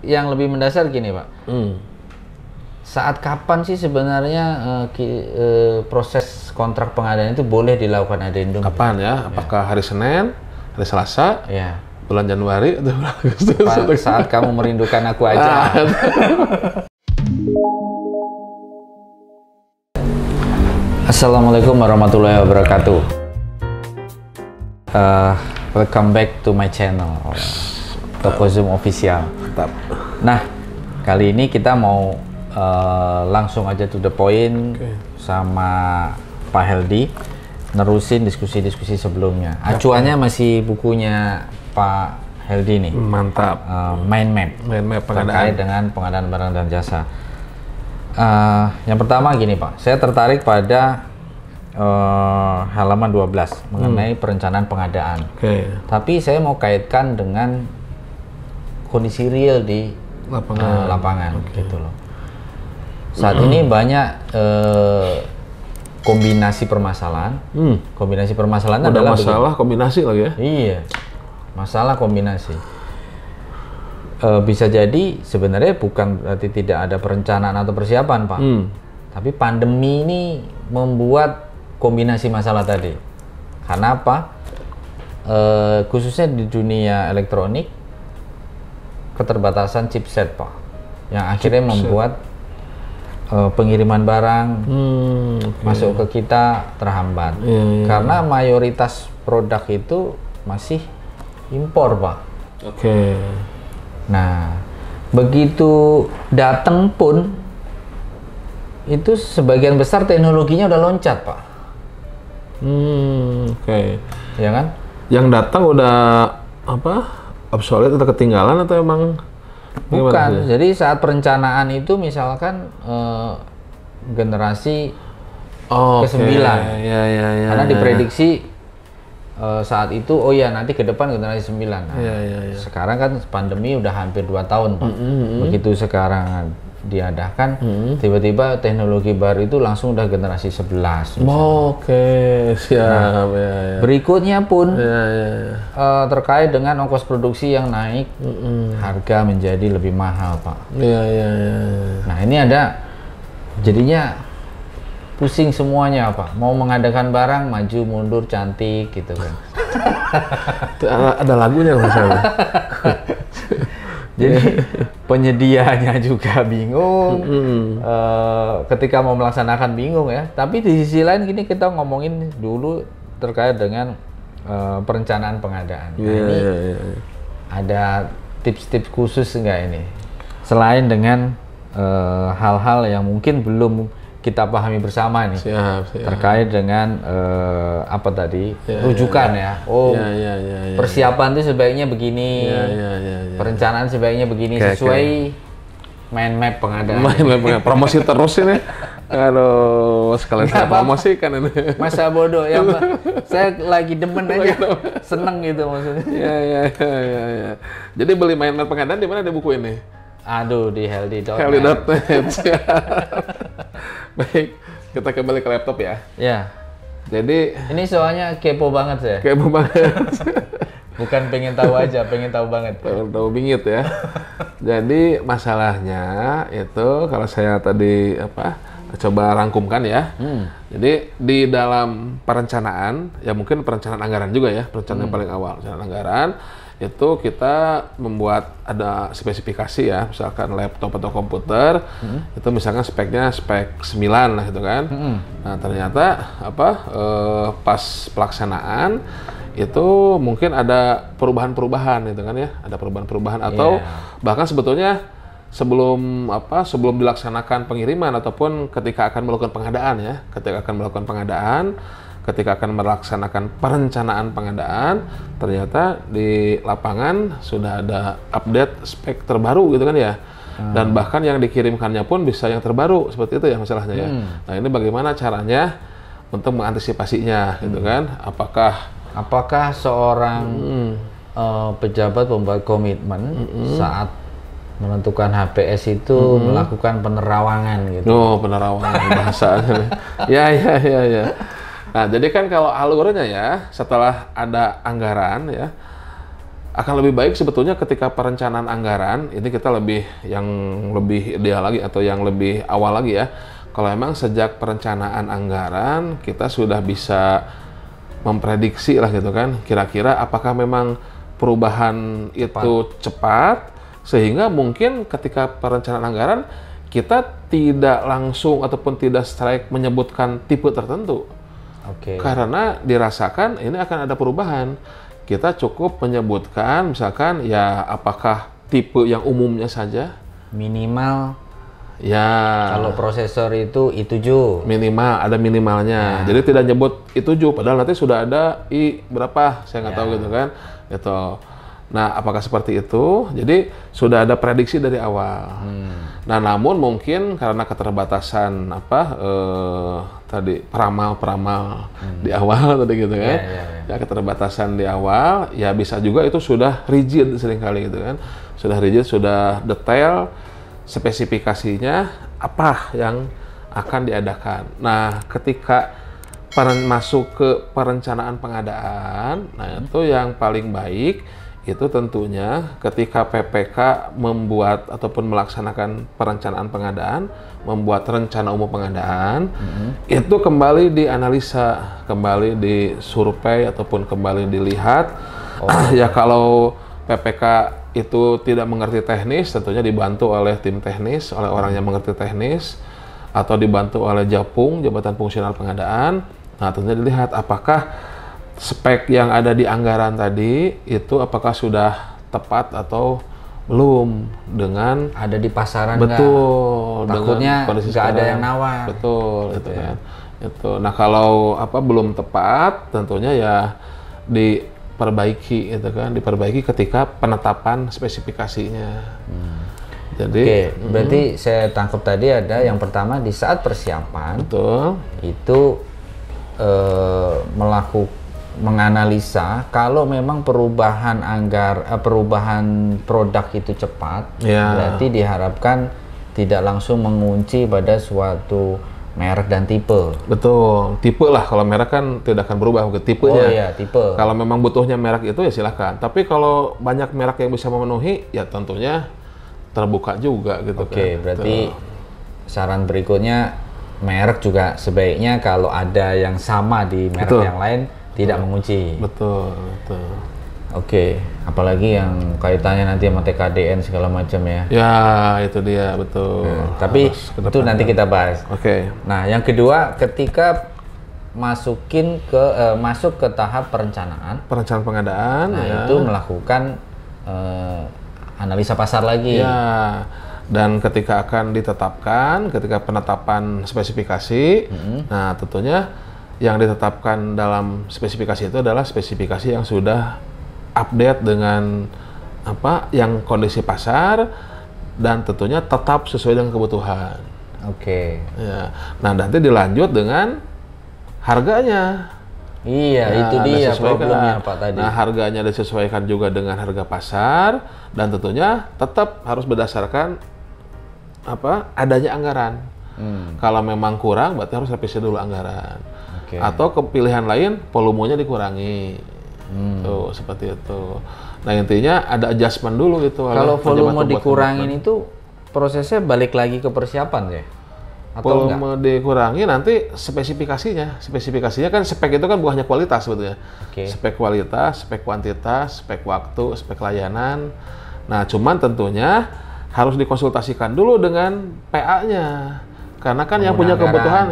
yang lebih mendasar gini, Pak. Saat kapan sih sebenarnya proses kontrak pengadaan itu boleh dilakukan adendum? Kapan ya? Apakah hari Senin, hari Selasa, ya. bulan Januari, atau bulan Agustus? Saat kamu merindukan aku aja. Assalamualaikum warahmatullahi wabarakatuh. Welcome back to my channel, Toko Zoom Official. Nah, kali ini kita mau langsung aja to the point sama Pak Heldi, nerusin diskusi-diskusi sebelumnya. Acuannya masih bukunya Pak Heldi nih. Mantap. Mind map terkait dengan pengadaan barang dan jasa. Yang pertama gini Pak, saya tertarik pada halaman 12 mengenai perencanaan pengadaan. Tapi saya mau kaitkan dengan kondisi real di lapangan gitu loh. Saat ini banyak kombinasi permasalahan. Kombinasi permasalahan adalah masalah kombinasi lagi ya? Iya, masalah kombinasi. Bisa jadi sebenarnya bukan berarti tidak ada perencanaan atau persiapan, Pak. Tapi pandemi ini membuat kombinasi masalah tadi. Karena apa? Khususnya di dunia elektronik, keterbatasan chipset, Pak, yang akhirnya membuat pengiriman barang masuk ke kita terhambat. Karena mayoritas produk itu masih impor, Pak. Nah, begitu datang pun itu sebagian besar teknologinya udah loncat, Pak. Ya kan? Yang datang udah apa? Obsolete atau ketinggalan atau emang? Bukan. Jadi saat perencanaan itu misalkan generasi ke-9. Karena diprediksi saat itu nanti ke depan generasi 9. Nah, sekarang kan pandemi udah hampir 2 tahun, Pak. Begitu sekarang diadakan, tiba-tiba teknologi baru itu langsung udah generasi 11. Siap. Berikutnya pun terkait dengan ongkos produksi yang naik, harga menjadi lebih mahal, Pak. Nah, ini ada jadinya pusing semuanya, Pak. Mau mengadakan barang, maju mundur cantik gitu kan. Ada lagunya masalah. Jadi penyediaannya juga bingung, ketika mau melaksanakan bingung ya. Tapi di sisi lain gini, kita ngomongin dulu terkait dengan perencanaan pengadaan. Nah, ini ada tips-tips khusus nggak ini? Selain dengan hal-hal yang mungkin belum kita pahami bersama nih, terkait dengan apa tadi, rujukan ya. Persiapan itu sebaiknya begini, perencanaan sebaiknya begini, sesuai mind map pengadaan. Promosi terus ini. Aduh, sekalian saya promosikan ini. Masa bodoh ya, Pak. Saya lagi demen aja, seneng gitu maksudnya. Jadi beli mind map pengadaan di mana ada buku ini? Aduh, di healthy.net. Baik, kita kembali ke laptop ya. Jadi ini soalnya kepo banget saya. Kepo banget. Bukan pengen tahu aja, pengen tahu banget. Pengen tahu bingit ya. Jadi masalahnya itu kalau saya tadi coba rangkumkan ya. Jadi di dalam perencanaan, ya mungkin perencanaan anggaran juga ya, perencanaan yang paling awal, perencanaan anggaran. Itu kita membuat ada spesifikasi ya, misalkan laptop atau komputer, itu misalkan speknya spek 9 lah gitu kan. Nah ternyata pas pelaksanaan itu mungkin ada perubahan-perubahan gitu kan ya, ada perubahan-perubahan atau bahkan sebetulnya sebelum dilaksanakan pengiriman ataupun ketika akan melakukan pengadaan ya, ketika akan melaksanakan perencanaan pengadaan, ternyata di lapangan sudah ada update spek terbaru gitu kan ya. Dan bahkan yang dikirimkannya pun bisa yang terbaru, seperti itu ya masalahnya ya. Nah ini bagaimana caranya untuk mengantisipasinya gitu kan. Apakah seorang pejabat pembuat komitmen saat menentukan HPS itu melakukan penerawangan gitu? Penerawangan bahasanya. Ya. Nah, jadi kan kalau alurnya ya, setelah ada anggaran ya, akan lebih baik sebetulnya ketika perencanaan anggaran ini kita lebih ideal lagi atau yang lebih awal lagi ya. Kalau emang sejak perencanaan anggaran kita sudah bisa memprediksi lah gitu kan, kira-kira apakah memang perubahan itu cepat sehingga mungkin ketika perencanaan anggaran kita tidak langsung ataupun tidak strike menyebutkan tipe tertentu. Karena dirasakan ini akan ada perubahan. Kita cukup menyebutkan misalkan ya apakah tipe yang umumnya saja minimal ya, kalau prosesor itu i7 minimal ada minimalnya, jadi tidak nyebut i7 padahal nanti sudah ada i berapa saya nggak tahu gitu kan gitu. Nah, apakah seperti itu? Jadi sudah ada prediksi dari awal. Nah, namun mungkin karena keterbatasan tadi peramal di awal tadi gitu kan, ya keterbatasan di awal, ya bisa juga itu sudah rigid seringkali gitu kan, sudah rigid, sudah detail spesifikasinya apa yang akan diadakan. Nah, ketika masuk ke perencanaan pengadaan, nah itu yang paling baik itu tentunya ketika PPK membuat ataupun melaksanakan perencanaan pengadaan, membuat rencana umum pengadaan, itu kembali dianalisa, kembali disurvei ataupun kembali dilihat. Ya kalau PPK itu tidak mengerti teknis, tentunya dibantu oleh tim teknis, oleh orang yang mengerti teknis, atau dibantu oleh JAPUNG, Jabatan Fungsional Pengadaan. Nah, tentunya dilihat apakah spek yang ada di anggaran tadi itu apakah sudah tepat atau belum dengan ada di pasaran. Betul, takutnya nggak ada yang nawar. Betul, gitu kan. Itu. Nah, kalau belum tepat tentunya ya diperbaiki gitu kan, diperbaiki ketika penetapan spesifikasinya. Jadi berarti saya tangkap tadi ada yang pertama di saat persiapan itu menganalisa kalau memang perubahan perubahan produk itu cepat, berarti diharapkan tidak langsung mengunci pada suatu merek dan tipe. Betul, tipe lah, kalau merek kan tidak akan berubah tipenya. Tipe. Kalau memang butuhnya merek itu ya silakan. Tapi kalau banyak merek yang bisa memenuhi, ya tentunya terbuka juga gitu kan. Berarti saran berikutnya merek juga sebaiknya kalau ada yang sama di merek yang lain tidak mengunci. Betul. Apalagi yang kaitannya nanti sama TKDN segala macam ya. Ya, itu dia, betul. Tapi itu nanti kita bahas. Nah, yang kedua ketika masuk ke tahap perencanaan pengadaan, itu melakukan analisa pasar lagi. Ya. Dan ketika akan ditetapkan, ketika penetapan spesifikasi, nah tentunya yang ditetapkan dalam spesifikasi itu adalah spesifikasi yang sudah update dengan yang kondisi pasar dan tentunya tetap sesuai dengan kebutuhan. Ya. Nah, nanti dilanjut dengan harganya. Itu dia problemnya Pak tadi. Nah, harganya disesuaikan juga dengan harga pasar dan tentunya tetap harus berdasarkan adanya anggaran. Kalau memang kurang berarti harus revisi dulu anggaran. Atau kepilihan lain volumenya dikurangi. Tuh, seperti itu. Nah, intinya ada adjustment dulu itu. Kalau volume dikurangin itu prosesnya balik lagi ke persiapan ya? Atau volume dikurangi nanti spesifikasinya kan spek itu kan bukan hanya kualitas sebetulnya. Spek kualitas, spek kuantitas, spek waktu, spek layanan. Nah, cuman tentunya harus dikonsultasikan dulu dengan PA-nya. Karena kan yang punya kebutuhan,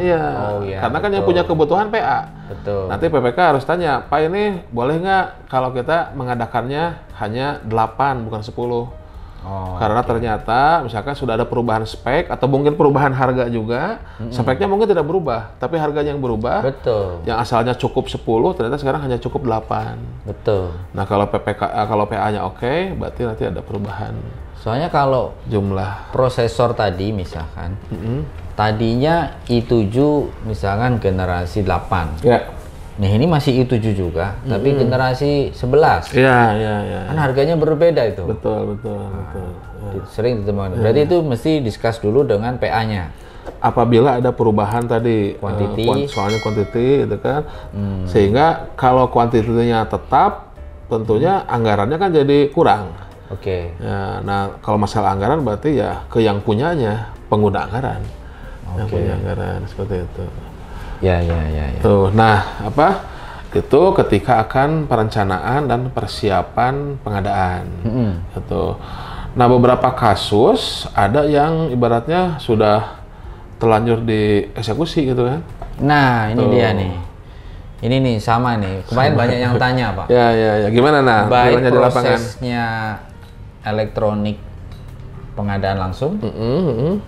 karena kan yang punya kebutuhan PA. Nanti PPK harus tanya, Pak ini boleh nggak kalau kita mengadakannya hanya 8 bukan 10? Karena ternyata misalkan sudah ada perubahan spek atau mungkin perubahan harga juga, speknya mungkin tidak berubah, tapi harganya yang berubah. Yang asalnya cukup 10 ternyata sekarang hanya cukup 8. Nah, kalau kalau PA-nya oke, berarti nanti ada perubahan. Soalnya kalau jumlah prosesor tadi misalkan tadinya i7 misalkan generasi 8. Nah, ini masih i7 juga, tapi generasi 11. Kan harganya berbeda itu. Betul. Sering ditemukan. Berarti itu mesti discuss dulu dengan PA-nya. Apabila ada perubahan tadi, quantity, soalnya quantity itu kan, sehingga kalau kuantitinya tetap, tentunya anggarannya kan jadi kurang. Oke. Ya, nah kalau masalah anggaran berarti ya ke yang punyanya, pengguna anggaran. Yang punya anggaran seperti itu. Ya. Tuh, nah apa? Itu ketika akan perencanaan dan persiapan pengadaan. Gitu. Nah, beberapa kasus ada yang ibaratnya sudah terlanjur dieksekusi gitu kan. Nah, ini dia nih. Ini nih sama nih. Kemarin banyak yang tanya, Pak. Ya. Gimana nah? Baik di lapangan? prosesnya elektronik pengadaan langsung,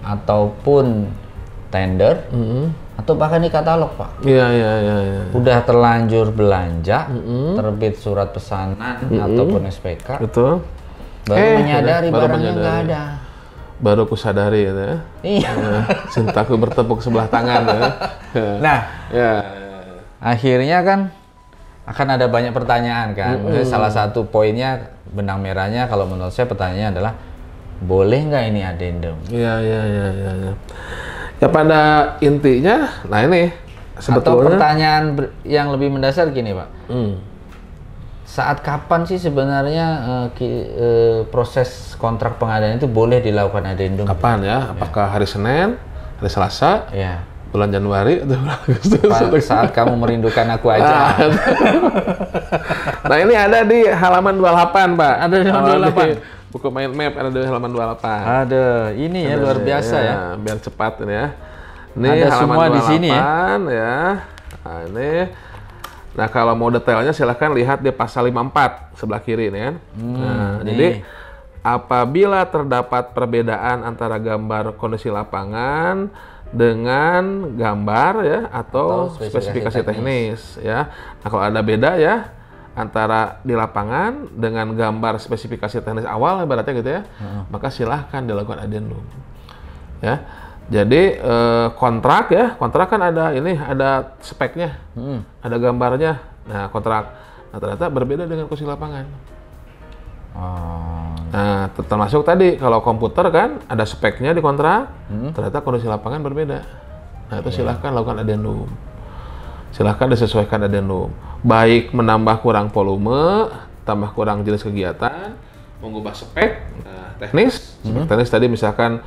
ataupun tender, atau bahkan di katalog, Pak. Iya. Udah terlanjur belanja, terbit surat pesanan ataupun SPK. Betul. Baru menyadari barangnya nggak ada. Baru ku sadari gitu ya. Iya. Cintaku bertepuk sebelah tangan ya. Nah, Ya. akhirnya kan akan ada banyak pertanyaan kan. Salah satu poinnya benang merahnya kalau menurut saya pertanyaannya adalah boleh nggak ini addendum? Iya. Ya pada intinya, nah ini sebetulnya. Atau pertanyaan yang lebih mendasar gini, Pak. Saat kapan sih sebenarnya proses kontrak pengadaan itu boleh dilakukan addendum? Kapan ya? Apakah hari Senin, hari Selasa, Ya. bulan Januari, atau bulan Agustus? Saat kamu merindukan aku aja. Nah ini ada di halaman 28, Pak. Ada di halaman 28? Buku main map ada di halaman 28. Ada, ini ya luar biasa ya. Biar cepat ini ya. Ini Ada halaman semua 28, di sini ya. Nah ini. Nah kalau mau detailnya silahkan lihat di pasal 54 sebelah kiri ini kan. Jadi apabila terdapat perbedaan antara gambar kondisi lapangan dengan gambar ya atau spesifikasi teknis ya. Nah kalau ada beda ya antara di lapangan dengan gambar spesifikasi teknis awal ibaratnya gitu ya, maka silahkan dilakukan addendum ya. Jadi kontrak kan ada ada speknya, ada gambarnya. Nah kontrak, ternyata berbeda dengan kondisi lapangan. Nah termasuk tadi kalau komputer kan ada speknya di kontrak, ternyata kondisi lapangan berbeda. Nah itu silahkan lakukan addendum. Silahkan disesuaikan addendum. Baik menambah kurang volume, tambah kurang jenis kegiatan, mengubah spek teknis. Spek teknis tadi misalkan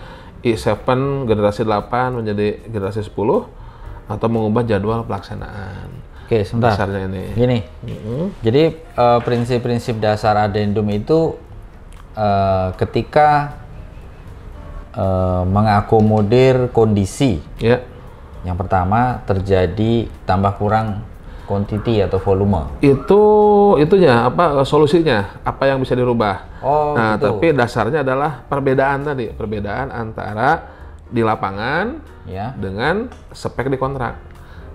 i7 generasi 8 menjadi generasi 10, atau mengubah jadwal pelaksanaan. Oke, sebentar. Dasarnya ini. Gini. Jadi prinsip-prinsip dasar addendum itu ketika mengakomodir kondisi. Ya. Yang pertama terjadi tambah kurang quantity atau volume. Itunya solusinya apa yang bisa dirubah. Nah, gitu. tapi dasarnya adalah perbedaan tadi, perbedaan antara di lapangan dengan spek di kontrak.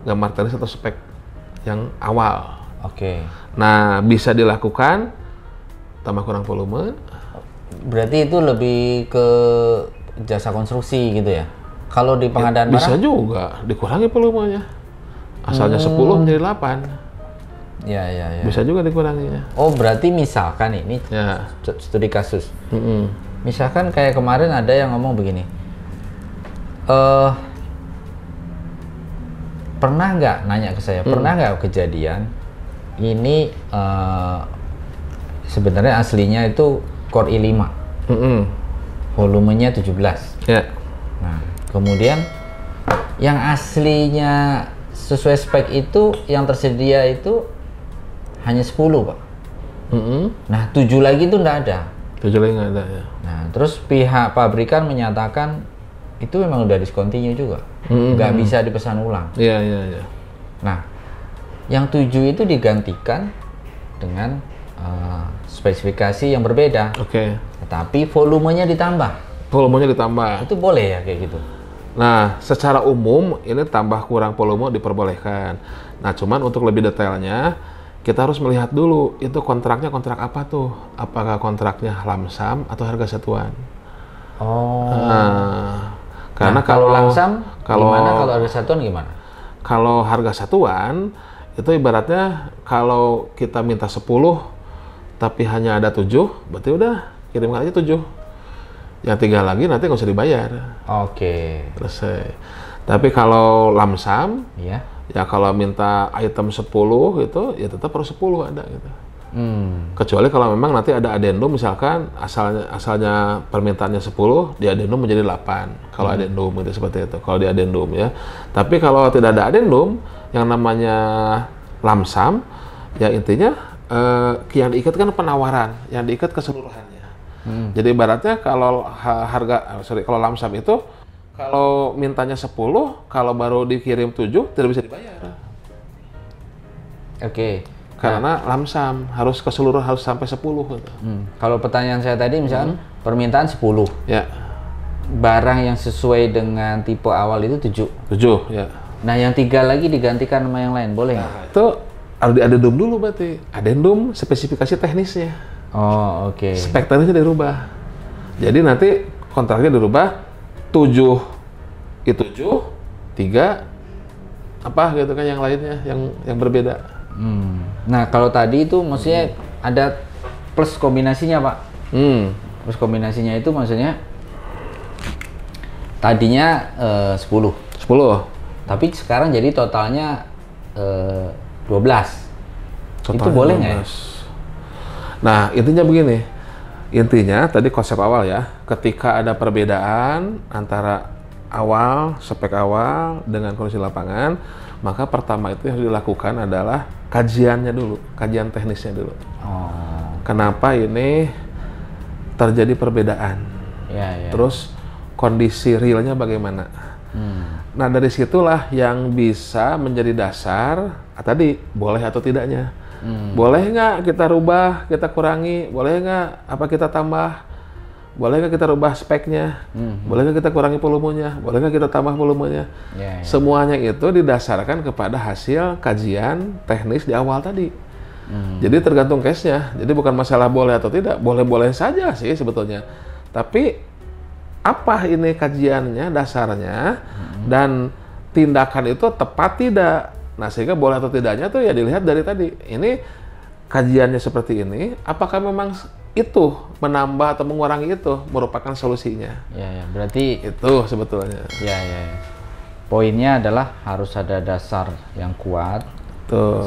Gambar teknis atau spek yang awal. Oke. Nah, bisa dilakukan tambah kurang volume. Berarti itu lebih ke jasa konstruksi gitu ya? Kalau di pengadaan bisa barang? juga dikurangi volumenya. Asalnya 10 menjadi 8. Ya. Bisa juga dikuranginya. Oh, berarti misalkan ini studi kasus. Misalkan kayak kemarin ada yang ngomong begini. Pernah nggak nanya ke saya, pernah nggak kejadian ini sebenarnya aslinya itu Core i5. Volumenya 17. Ya. Nah, kemudian yang aslinya sesuai spek itu yang tersedia itu hanya 10, Pak. Nah, 7 lagi itu nggak ada. 7 lagi nggak ada ya. Nah, terus pihak pabrikan menyatakan itu memang udah discontinue juga. Nggak bisa dipesan ulang. Iya. Nah, yang 7 itu digantikan dengan spesifikasi yang berbeda. Oke. Tetapi volumenya ditambah. Volumenya ditambah. Itu boleh ya kayak gitu? Nah, secara umum ini tambah kurang volume diperbolehkan. Nah, cuman untuk lebih detailnya kita harus melihat dulu itu kontraknya kontrak apa tuh? Apakah kontraknya lamsam atau harga satuan? Karena kalau lamsam gimana? Kalau harga satuan gimana? Kalau harga satuan itu ibaratnya kalau kita minta 10 tapi hanya ada 7, berarti udah kirimkan aja 7. Yang 3 lagi nanti nggak usah dibayar. Oke. Selesai. Tapi kalau lamsam, ya kalau minta item 10 gitu, ya tetap harus 10 ada gitu. Kecuali kalau memang nanti ada adendum, misalkan asalnya permintaannya 10, di adendum menjadi 8. Kalau adendum itu seperti itu, kalau di adendum ya. Tapi kalau tidak ada adendum, yang namanya lamsam, ya intinya yang diikat kan penawaran, yang diikat keseluruhannya. Jadi ibaratnya kalau kalau lamsam itu, kalau mintanya 10, kalau baru dikirim 7, tidak bisa dibayar. Oke. Karena lamsam, harus keseluruhan, harus sampai 10 gitu. Kalau pertanyaan saya tadi misalkan permintaan 10. Ya. Barang yang sesuai dengan tipe awal itu 7. 7, ya. Nah, yang 3 lagi digantikan sama yang lain, boleh nggak? Itu harus di adendum dulu berarti. Adendum spesifikasi teknisnya. Oh, oke. Spek teknisnya dirubah. Jadi nanti kontraknya dirubah 7 itu 7, 3 apa gitu kan yang lainnya yang berbeda. Nah, kalau tadi itu maksudnya ada plus kombinasinya, Pak. Plus kombinasinya itu maksudnya tadinya 10. Tapi sekarang jadi totalnya 12. Itu boleh nggak ya? Nah, intinya begini. Intinya tadi konsep awal ya. Ketika ada perbedaan antara spek awal dengan kondisi lapangan, maka pertama itu yang harus dilakukan adalah kajiannya dulu, kajian teknisnya dulu. Kenapa ini terjadi perbedaan? Ya. Terus kondisi realnya bagaimana? Nah, dari situlah yang bisa menjadi dasar tadi boleh atau tidaknya. Boleh nggak kita rubah, kita kurangi? Boleh nggak apa kita tambah? Boleh nggak kita rubah speknya? Boleh nggak kita kurangi volumenya? Boleh nggak kita tambah volumenya? Semuanya itu didasarkan kepada hasil kajian teknis di awal tadi. Jadi tergantung case-nya. Jadi bukan masalah boleh atau tidak. Boleh-boleh saja sih sebetulnya. Tapi apa ini kajiannya, dasarnya, dan tindakan itu tepat tidak? Nah, sehingga boleh atau tidaknya tuh ya dilihat dari tadi. Ini kajiannya seperti ini, apakah memang itu menambah atau mengurangi itu merupakan solusinya? Ya, berarti itu sebetulnya. Ya. Poinnya adalah harus ada dasar yang kuat,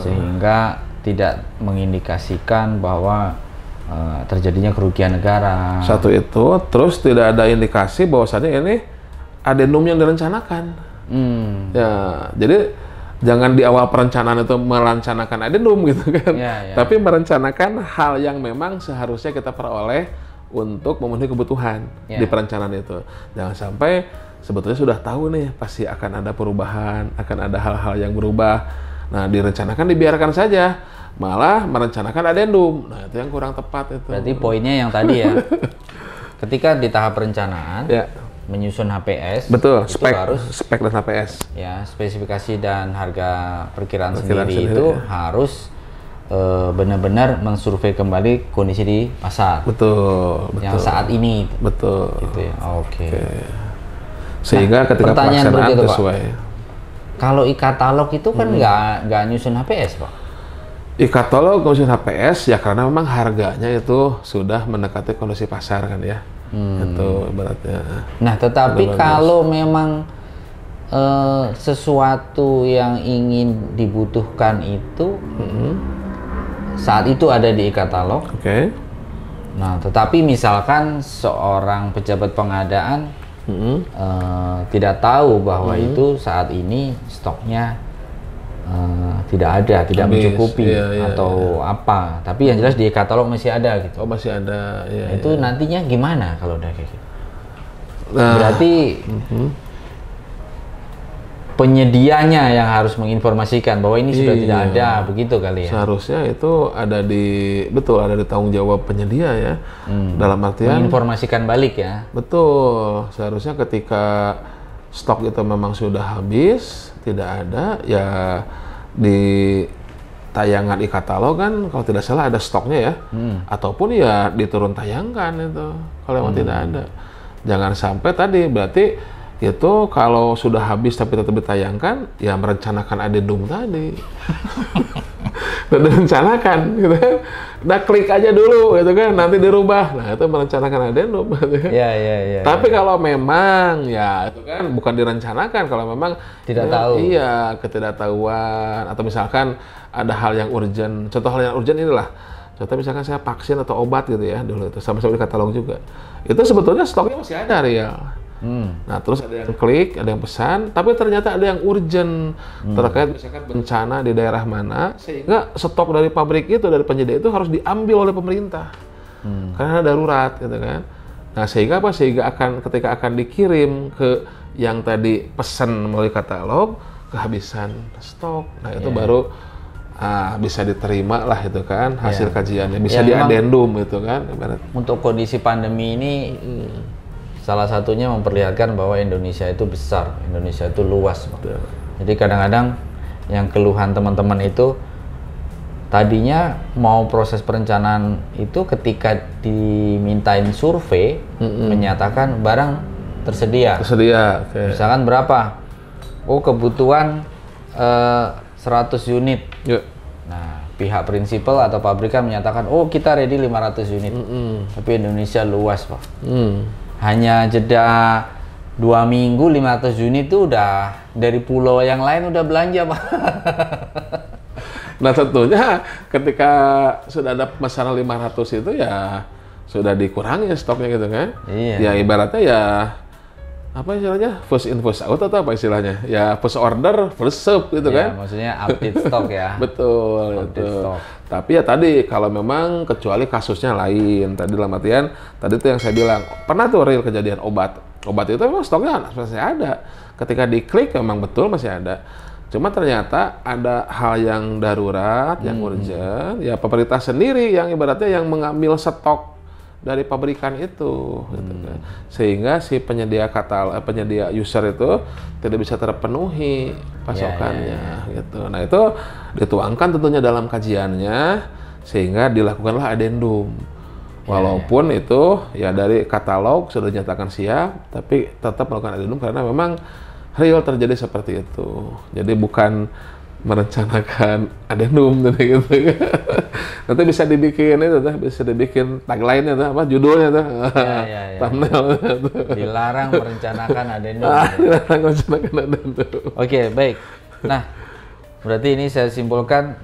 sehingga tidak mengindikasikan bahwa terjadinya kerugian negara. Satu itu, terus tidak ada indikasi bahwasannya ini adendum yang direncanakan. Ya, jadi jangan di awal perencanaan itu merencanakan adendum gitu kan. Tapi merencanakan hal yang memang seharusnya kita peroleh untuk memenuhi kebutuhan di perencanaan itu. Jangan sampai sebetulnya sudah tahu nih pasti akan ada perubahan, akan ada hal-hal yang berubah. Nah, direncanakan dibiarkan saja, malah merencanakan adendum. Nah, itu yang kurang tepat itu. Berarti poinnya yang tadi ya. Ketika di tahap perencanaan, menyusun HPS, betul, itu spek dan HPS. Ya, spesifikasi dan harga perkiraan sendiri itu harus benar-benar mensurvei kembali kondisi di pasar. Betul. Yang saat ini. Betul. Gitu ya. Oke. Sehingga ketika pelaksanaan sesuai. Kalau e-katalog itu kan nggak nyusun HPS, Pak. E-katalog nyusun HPS ya karena memang harganya itu sudah mendekati kondisi pasar kan ya. Itu ibaratnya. Nah, tetapi kalau memang sesuatu yang ingin dibutuhkan itu saat itu ada di e-katalog. Nah, tetapi misalkan seorang pejabat pengadaan tidak tahu bahwa itu saat ini stoknya tidak ada, tidak mencukupi atau apa. Tapi yang jelas di e-katalog masih ada gitu. Oh, masih ada. Itu nantinya gimana kalau udah kayak gitu? Berarti penyedianya yang harus menginformasikan bahwa ini sudah tidak ada, begitu kali ya? Seharusnya itu ada di tanggung jawab penyedia ya. Dalam artian menginformasikan balik ya. Betul. Seharusnya ketika stok itu memang sudah habis, tidak ada, ya di tayangan e-katalog kan kalau tidak salah ada stoknya ya. Ataupun ya diturun tayangkan itu kalau memang tidak ada. Jangan sampai tadi berarti itu kalau sudah habis tapi tetap ditayangkan, ya merencanakan adendum tadi. Merencanakan gitu kan. Nah, klik aja dulu gitu kan, nanti dirubah. Nah, itu merencanakan adendum gitu kan. Tapi kalau memang ya itu kan bukan direncanakan, kalau memang tidak tahu. Iya, ketidaktahuan atau misalkan ada hal yang urgent. Contoh hal yang urgent inilah. Contoh misalkan saya vaksin atau obat gitu ya dulu itu sama-sama di katalog juga. Itu sebetulnya stoknya masih ada real. Nah terus ada yang klik, ada yang pesan, tapi ternyata ada yang urgent terkait misalkan bencana di daerah mana, sehingga stok dari pabrik itu, dari penyedia itu harus diambil oleh pemerintah karena darurat gitu kan. Nah sehingga apa? Sehingga ketika akan dikirim ke yang tadi pesan melalui katalog kehabisan stok. Nah itu baru bisa diterima lah itu kan hasil kajiannya, bisa diadendum itu kan. Untuk kondisi pandemi ini salah satunya memperlihatkan bahwa Indonesia itu besar, Indonesia itu luas. Jadi kadang-kadang yang keluhan teman-teman itu tadinya mau proses perencanaan itu ketika dimintain survei menyatakan barang tersedia. Okay. Misalkan berapa? Oh kebutuhan 100 unit. Nah pihak prinsipal atau pabrikan menyatakan oh kita ready 500 unit. Tapi Indonesia luas Pak. Hanya jeda 2 minggu 500 unit itu udah dari pulau yang lain udah belanja Pak. Nah tentunya ketika sudah ada masalah 500 itu ya sudah dikurangi stoknya gitu kan. Ya ibaratnya ya apa istilahnya, first in first out atau apa istilahnya, ya first order first serve gitu kan. Maksudnya update stok ya. Betul itu. Tapi ya tadi kalau memang kecuali kasusnya lain, tadi dalam artian tadi tuh yang saya bilang pernah tuh real kejadian obat itu memang stoknya masih ada, ketika diklik memang betul masih ada, cuma ternyata ada hal yang darurat, yang urgent, ya pemerintah sendiri yang ibaratnya yang mengambil stok dari pabrikan itu, gitu kan. Sehingga si penyedia penyedia user itu tidak bisa terpenuhi pasokannya, gitu. Nah itu dituangkan tentunya dalam kajiannya, sehingga dilakukanlah adendum. Walaupun itu ya dari katalog sudah dinyatakan siap, tapi tetap melakukan adendum karena memang real terjadi seperti itu. Jadi bukan merencanakan adendum gitu. Nanti bisa dibikin itu tuh, bisa dibikin tagline-nya tuh, apa judulnya tuh. Thumbnail. Dilarang merencanakan adendum. Dilarang merencanakan adendum. Oke, baik. Nah, berarti ini saya simpulkan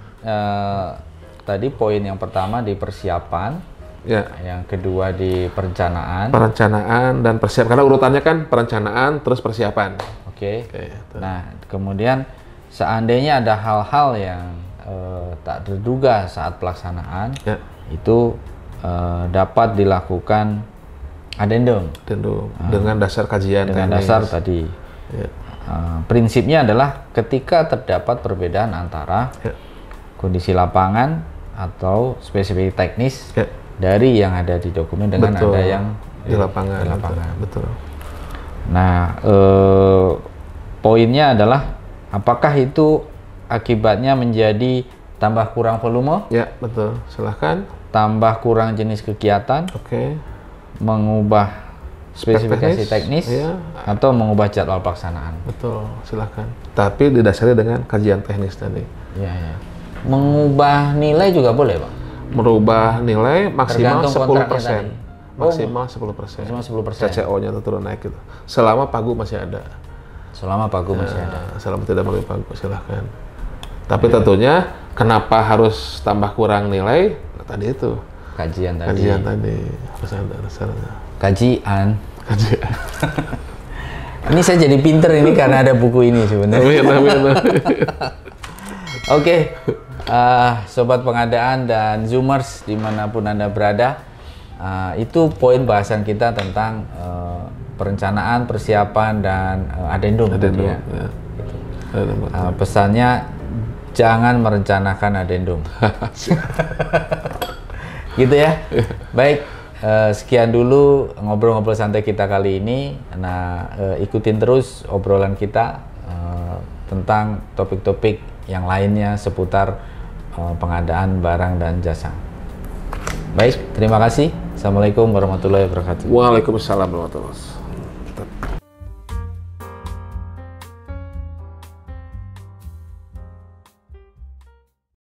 tadi poin yang pertama di persiapan, yang kedua di perencanaan. Perencanaan dan persiapan, karena urutannya kan perencanaan terus persiapan. Oke. Nah, kemudian seandainya ada hal-hal yang tak terduga saat pelaksanaan, itu dapat dilakukan adendum. Dengan dasar kajian. Dengan dasar tadi. Prinsipnya adalah ketika terdapat perbedaan antara kondisi lapangan atau spesifik teknis dari yang ada di dokumen dengan ada yang di lapangan. Betul. Nah, poinnya adalah apakah itu akibatnya menjadi tambah kurang volume? Ya, betul. Silahkan. Tambah kurang jenis kegiatan? Mengubah spesifikasi teknis? Atau mengubah jadwal pelaksanaan? Betul, silahkan. Tapi didasari dengan kajian teknis tadi. Mengubah nilai juga boleh, Pak? Merubah nilai maksimal 10%. Maksimal 10%. Maksimal 10%. TCO-nya itu turun naik gitu. Selama pagu masih ada. Selama pagu masih ada. Selama tidak melalui pagu, silahkan. Tapi tentunya kenapa harus tambah kurang nilai? Nah, tadi itu. Kajian tadi. Kajian tadi. Harus ada dasarnya. Kajian. Ini saya jadi pinter ini karena ada buku ini sebenarnya. Oke. Sobat pengadaan dan Zoomers dimanapun Anda berada, itu poin bahasan kita tentang perencanaan, persiapan, dan adendum. Ya. Pesannya jangan merencanakan adendum. Gitu ya. Baik, sekian dulu ngobrol-ngobrol santai kita kali ini. Nah, ikutin terus obrolan kita tentang topik-topik yang lainnya seputar pengadaan barang dan jasa. Baik, terima kasih. Assalamualaikum warahmatullahi wabarakatuh. Waalaikumsalam warahmatullahi wabarakatuh.